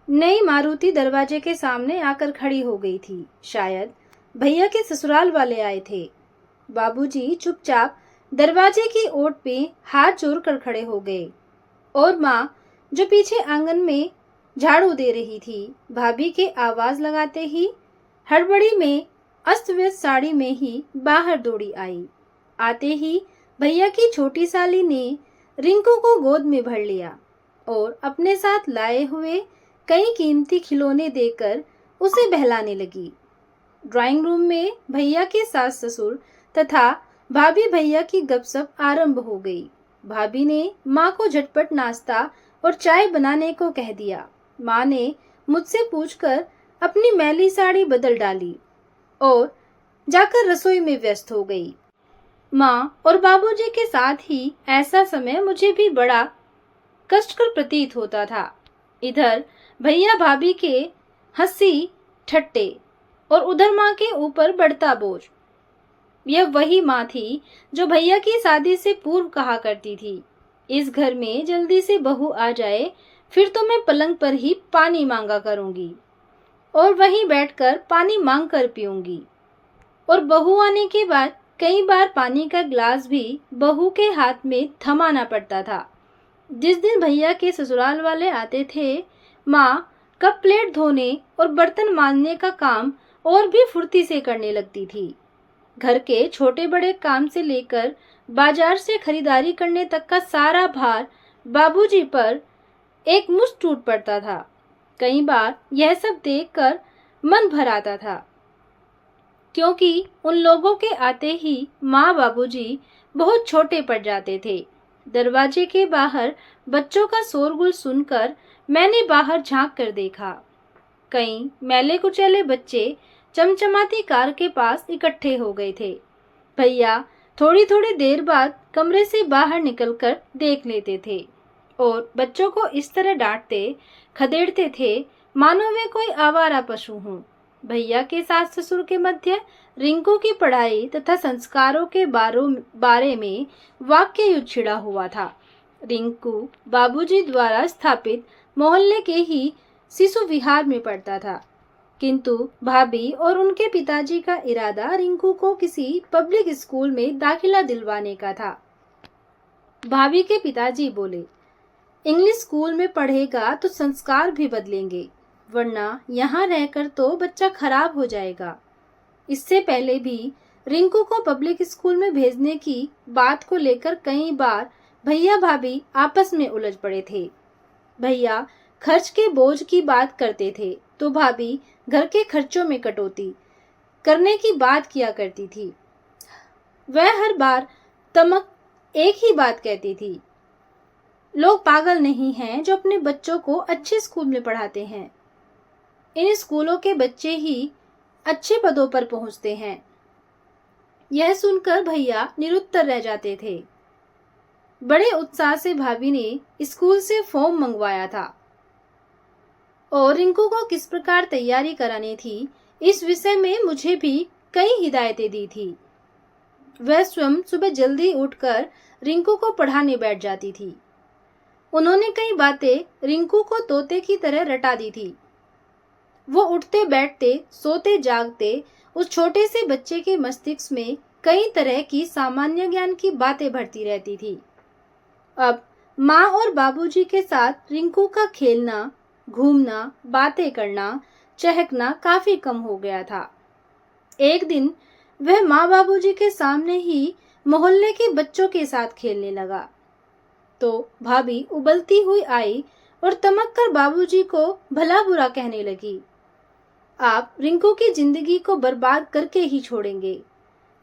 नई मारुति दरवाजे के सामने आकर खड़ी हो गई थी। शायद भैया के ससुराल वाले आए थे। बाबूजी चुपचाप दरवाजे की ओट पे हाथ जोड़कर खड़े हो गए और माँ, जो पीछे आंगन में झाड़ू दे रही थी, भाभी के आवाज लगाते ही हड़बड़ी में अस्त व्यस्त साड़ी में ही बाहर दौड़ी आई। आते ही भैया की छोटी साली ने रिंकू को गोद में भर लिया और अपने साथ लाए हुए कई कीमती खिलौने देकर उसे बहलाने लगी। ड्राइंग रूम में भैया के सास ससुर तथा भाभी भैया की गपशप आरंभ हो गई। भाभी ने माँ को झटपट नाश्ता और चाय बनाने को कह दिया। माँ ने मुझसे पूछकर अपनी मैली साड़ी बदल डाली और जाकर रसोई में व्यस्त हो गई। माँ और बाबूजी के साथ ही ऐसा समय मुझे भी बड़ा कष्टकर प्रतीत होता था। इधर भैया भाभी के हंसी ठट्टे और उधर माँ के ऊपर बढ़ता बोझ। यह वही माँ थी जो भैया की शादी से पूर्व कहा करती थी, इस घर में जल्दी से बहू आ जाए, फिर तो मैं पलंग पर ही पानी मांगा करूंगी और वहीं बैठकर पानी मांग कर पीऊंगी। और बहू आने के बाद कई बार पानी का गिलास भी बहू के हाथ में थमाना पड़ता था। जिस दिन भैया के ससुराल वाले आते थे, माँ कप प्लेट धोने और बर्तन मांजने का काम और भी फुर्ती से करने लगती थी। घर के छोटे बड़े काम से लेकर बाजार से खरीदारी करने तक का सारा भार बाबूजी पर एक मुश्त टूट पड़ता था। कई बार यह सब देखकर मन भर आता था, क्योंकि उन लोगों के आते ही माँ बाबूजी बहुत छोटे पड़ जाते थे। दरवाजे के बाहर बच्चों का शोरगुल सुनकर मैंने बाहर झांक कर देखा। कई मैले कुचैले बच्चे चमचमाती कार के पास इकट्ठे हो गए थे। भैया थोड़ी थोड़ी देर बाद कमरे से बाहर निकलकर देख लेते थे और बच्चों को इस तरह डांटते खदेड़ते थे मानो वे कोई आवारा पशु हों। भैया के सास ससुर के मध्य रिंकू की पढ़ाई तथा संस्कारों के बारे में वाक्य युद्ध छिड़ा हुआ था। रिंकू बाबूजी द्वारा स्थापित मोहल्ले के ही शिशु विहार में पढ़ता था, किंतु भाभी और उनके पिताजी का इरादा रिंकू को किसी पब्लिक स्कूल में दाखिला दिलवाने का था। भाभी के पिताजी बोले, इंग्लिश स्कूल में पढ़ेगा तो संस्कार भी बदलेंगे, वरना यहाँ रहकर तो बच्चा खराब हो जाएगा। इससे पहले भी रिंकू को पब्लिक स्कूल में भेजने की बात को लेकर कई बार भैया भाभी आपस में उलझ पड़े थे। भैया खर्च के बोझ की बात करते थे तो भाभी घर के खर्चों में कटौती करने की बात किया करती थी। वह हर बार तमक एक ही बात कहती थी, लोग पागल नहीं हैं जो अपने बच्चों को अच्छे स्कूल में पढ़ाते हैं। इन स्कूलों के बच्चे ही अच्छे पदों पर पहुंचते हैं। यह सुनकर भैया निरुत्तर रह जाते थे। बड़े उत्साह से भाभी ने स्कूल से फॉर्म मंगवाया था और रिंकू को किस प्रकार तैयारी करानी थी, इस विषय में मुझे भी कई हिदायतें दी थी। वह स्वयं सुबह जल्दी उठकर रिंकू को पढ़ाने बैठ जाती थी। उन्होंने कई बातें रिंकू को तोते की तरह रटा दी थी। वो उठते बैठते सोते जागते उस छोटे से बच्चे के मस्तिष्क में कई तरह की सामान्य ज्ञान की बातें भरती रहती थी। अब माँ और बाबूजी के साथ रिंकू का खेलना, घूमना, बातें करना, चहकना काफी कम हो गया था। एक दिन वह माँ बाबूजी के सामने ही मोहल्ले के बच्चों के साथ खेलने लगा तो भाभी उबलती हुई आई और तमक कर बाबूजी को भला बुरा कहने लगी, आप रिंकू की जिंदगी को बर्बाद करके ही छोड़ेंगे।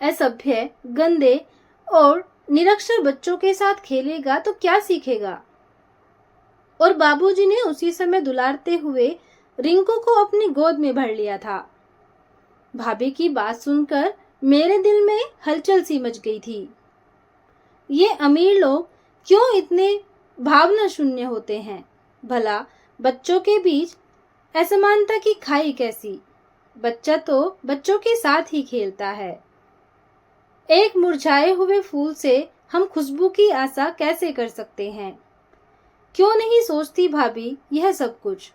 असभ्य, गंदे और निरक्षर बच्चों के साथ खेलेगा तो क्या सीखेगा। और बाबूजी ने उसी समय दुलारते हुए रिंकू को अपनी गोद में भर लिया था। भाभी की बात सुनकर मेरे दिल में हलचल सी मच गई थी। ये अमीर लोग क्यों इतने भावना शून्य होते हैं? भला बच्चों के बीच असमानता की खाई कैसी? बच्चा तो बच्चों के साथ ही खेलता है। एक मुरझाए हुए फूल से हम खुशबू की आशा कैसे कर सकते हैं? क्यों नहीं सोचती भाभी यह सब कुछ?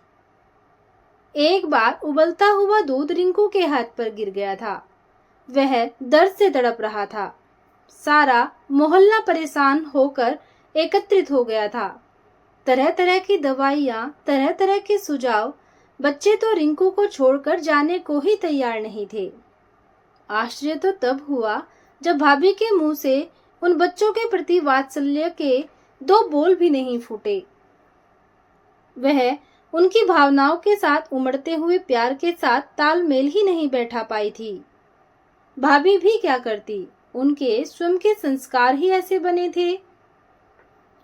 एक बार उबलता हुआ दूध रिंकू के हाथ पर गिर गया था। वह दर्द से तड़प रहा था। सारा मोहल्ला परेशान होकर एकत्रित हो गया था। तरह तरह की दवाइयाँ, तरह तरह के सुझाव। बच्चे तो रिंकू को छोड़कर जाने को ही तैयार नहीं थे। आश्चर्य तो तब हुआ जब भाभी के मुंह से उन बच्चों के प्रति वात्सल्य के दो बोल भी नहीं फूटे। वह उनकी भावनाओं के साथ उमड़ते हुए प्यार के साथ तालमेल ही नहीं बैठा पाई थी। भाभी भी क्या करती, उनके स्वयं के संस्कार ही ऐसे बने थे।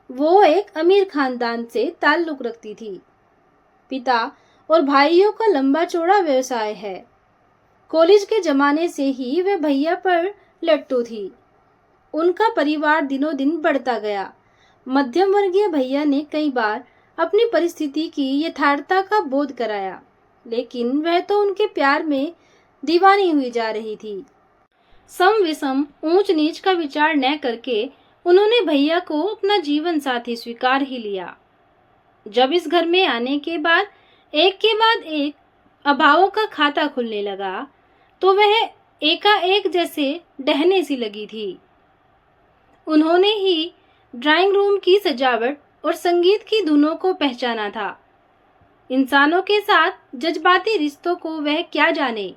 वो एक अमीर खानदान से ताल्लुक रखती थी। पिता और भाइयों का लंबा चौड़ा व्यवसाय है। कॉलेज के जमाने से ही वह भैया पर लट्टू थी। उनका परिवार दिनों दिन बढ़ता गया। मध्यम वर्गीय भैया ने कई बार अपनी परिस्थिति की यथार्थता का बोध कराया, लेकिन वह तो उनके प्यार में दीवानी हुई जा रही थी। सम विषम ऊंच नीच का विचार न करके उन्होंने भैया को अपना जीवन साथी स्वीकार ही लिया। जब इस घर में आने के बाद एक के बाद एक अभावों का खाता खुलने लगा, तो वह एकाएक जैसे डहने सी लगी थी। उन्होंने ही ड्राइंग रूम की सजावट और संगीत की धुनों को पहचाना था। इंसानों के साथ जज्बाती रिश्तों को वह क्या जाने।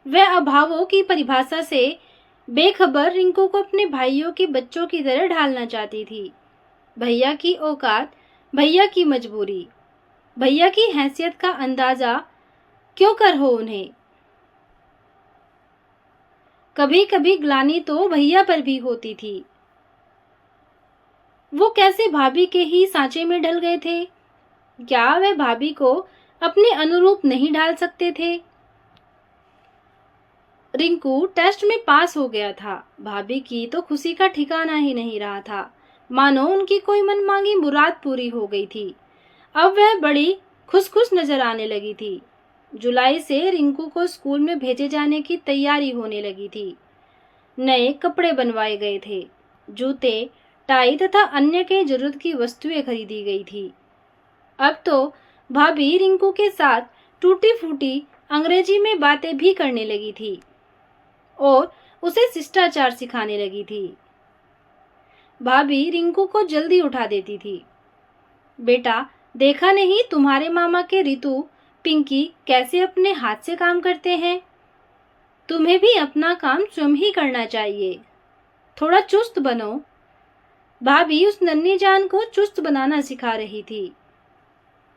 वह अभावों की परिभाषा से बेखबर रिंकू को अपने भाइयों के बच्चों की तरह ढालना चाहती थी। भैया की औकात, भैया की मजबूरी, भैया की हैसियत का अंदाजा क्यों कर हो उन्हें। कभी कभी ग्लानि तो भैया पर भी होती थी। वो कैसे भाभी के ही सांचे में ढल गए थे। क्या वह भाभी को अपने अनुरूप नहीं ढाल सकते थे। रिंकू टेस्ट में पास हो गया था। भाभी की तो खुशी का ठिकाना ही नहीं रहा था, मानो उनकी कोई मनमांगी मुराद पूरी हो गई थी। अब वह बड़ी खुश खुश नजर आने लगी थी। जुलाई से रिंकू को स्कूल में भेजे जाने की तैयारी होने लगी थी। नए कपड़े बनवाए गए थे, जूते, टाई तथा अन्य के जरूरत की वस्तुएं खरीदी गई थी। अब तो भाभी रिंकू के साथ टूटी फूटी अंग्रेजी में बातें भी करने लगी थी और उसे शिष्टाचार सिखाने लगी थी। भाभी रिंकू को जल्दी उठा देती थी। बेटा, देखा नहीं तुम्हारे मामा के रितु, पिंकी कैसे अपने हाथ से काम करते हैं। तुम्हें भी अपना काम स्वयं ही करना चाहिए। थोड़ा चुस्त बनो। भाभी उस नन्ही जान को चुस्त बनाना सिखा रही थी,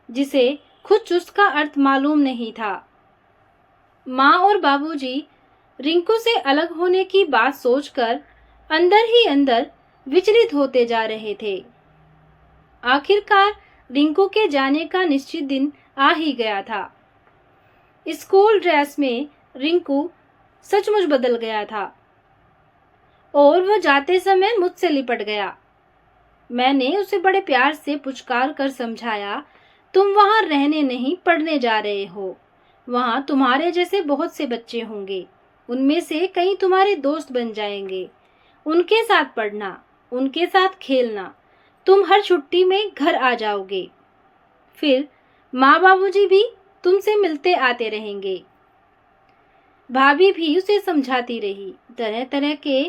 जिसे खुद चुस्त का अर्थ मालूम नहीं था। माँ और बाबूजी रिंकू से अलग होने की बात सोचकर अंदर ही अंदर विचलित होते जा रहे थे। आखिरकार रिंकू के जाने का निश्चित दिन आ ही गया था। स्कूल ड्रेस में रिंकू सचमुच बदल गया था और वह जाते समय मुझसे लिपट गया। मैंने उसे बड़े प्यार से पुचकार कर समझाया, तुम वहां रहने नहीं पढ़ने जा रहे हो। वहां तुम्हारे जैसे बहुत से बच्चे होंगे, उनमें से कई तुम्हारे दोस्त बन जाएंगे। उनके साथ पढ़ना, उनके साथ खेलना। तुम हर छुट्टी में घर आ जाओगे। फिर माँ बाबूजी भी तुमसे मिलते आते रहेंगे। भाभी भी उसे समझाती रही। तरह तरह के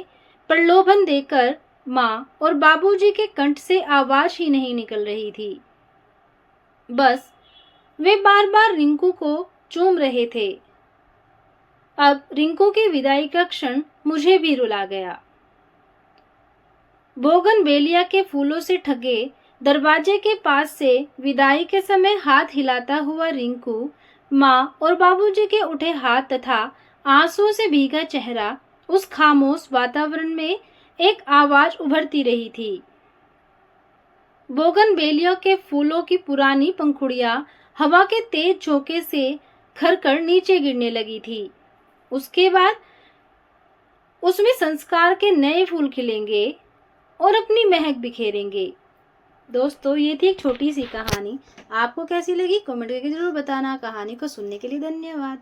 प्रलोभन देकर माँ और बाबूजी के कंठ से आवाज ही नहीं निकल रही थी। बस वे बार बार रिंकू को चूम रहे थे। अब रिंकू की विदाई का क्षण मुझे भी रुला गया। बोगनवेलिया के फूलों से ठगे दरवाजे के पास से विदाई के समय हाथ हिलाता हुआ रिंकू, माँ और बाबूजी के उठे हाथ तथा आंसुओं से भीगा चेहरा, उस खामोश वातावरण में एक आवाज उभरती रही थी। बोगनवेलिया के फूलों की पुरानी पंखुड़ियां हवा के तेज झोंके से खरकर नीचे गिरने लगी थी। उसके बाद उसमें संस्कार के नए फूल खिलेंगे और अपनी महक बिखेरेंगे। दोस्तों, ये थी एक छोटी सी कहानी। आपको कैसी लगी कमेंट करके जरूर बताना। कहानी को सुनने के लिए धन्यवाद।